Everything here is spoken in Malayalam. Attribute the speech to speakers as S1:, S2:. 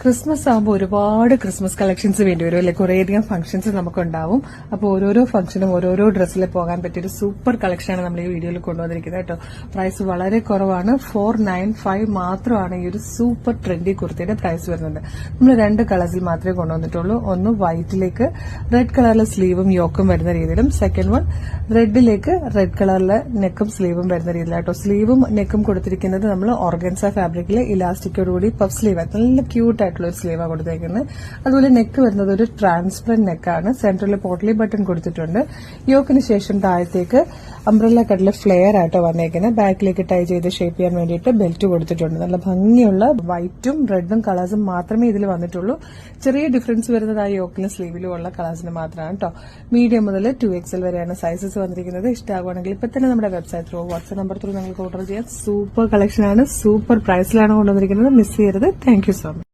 S1: ക്രിസ്മസ് ആകുമ്പോൾ ഒരുപാട് ക്രിസ്മസ് കളക്ഷൻസ് വേണ്ടി വരും അല്ലെ, കുറേയധികം ഫംഗ്ഷൻസ് നമുക്കുണ്ടാവും. അപ്പോൾ ഓരോരോ ഫംഗ്ഷനും ഓരോരോ ഡ്രസ്സിൽ പോകാൻ പറ്റിയൊരു സൂപ്പർ കളക്ഷനാണ് നമ്മൾ ഈ വീഡിയോയിൽ കൊണ്ടുവന്നിരിക്കുന്നത് കേട്ടോ. പ്രൈസ് വളരെ കുറവാണ്. 495 മാത്രമാണ് ഈ ഒരു സൂപ്പർ ട്രെൻഡി കുർത്തിയുടെ പ്രൈസ് വരുന്നത്. നമ്മൾ 2 കളേഴ്സിൽ മാത്രമേ കൊണ്ടുവന്നിട്ടുള്ളൂ. ഒന്ന് വൈറ്റിലേക്ക് റെഡ് കളറിലെ സ്ലീവും യോക്കും വരുന്ന രീതിയിലും, സെക്കൻഡ് വൺ റെഡിലേക്ക് റെഡ് കളറിലെ നെക്കും സ്ലീവും വരുന്ന രീതിയിലാട്ടോ. സ്ലീവും നെക്കും കൊടുത്തിരിക്കുന്നത് നമ്മൾ ഓർഗൻസ ഫാബ്രിക്കിലെ ഇലാസ്റ്റിക്കോടുകൂടി പഫ് സ്ലീവ്, നല്ല ക്യൂട്ട് ആയിട്ടുള്ള ഒരു സ്ലീവാണ് കൊടുത്തേക്കുന്നത്. അതുപോലെ നെക്ക് വരുന്നത് ഒരു ട്രാൻസ്പെറന്റ് നെക്കാണ്. സെന്ററിൽ പോട്ട്ലി ബട്ടൺ കൊടുത്തിട്ടുണ്ട്. യോക്കിന് ശേഷം താഴത്തേക്ക് അംബ്രല്ല കട്ടിലെ ഫ്ലെയർ ആയിട്ടോ വന്നേക്കുന്നത്. ബാക്കിലേക്ക് ടൈ ചെയ്ത് ഷേപ്പ് ചെയ്യാൻ വേണ്ടിയിട്ട് ബെൽറ്റ് കൊടുത്തിട്ടുണ്ട്. നല്ല ഭംഗിയുള്ള വൈറ്റും റെഡും കളേഴ്സും മാത്രമേ ഇതിൽ വന്നിട്ടുള്ളൂ. ചെറിയ ഡിഫറൻസ് വരുന്നത് ആ യോക്കിലും സ്ലീവിലും ഉള്ള കളേഴ്സിന് മാത്രമാണ് കേട്ടോ. മീഡിയം മുതൽ 2XL വരെയാണ് സൈസസ് വന്നിരിക്കുന്നത്. ഇഷ്ടമാകുവാണെങ്കിൽ ഇപ്പൊ തന്നെ നമ്മുടെ website through WhatsApp number through നിങ്ങൾക്ക് ഓർഡർ ചെയ്യാം. സൂപ്പർ കളക്ഷനാണ്, സൂപ്പർ പ്രൈസിലാണ് കൊണ്ടുവന്നിരിക്കുന്നത്. മിസ് ചെയ്യരുത്. Thank you so much.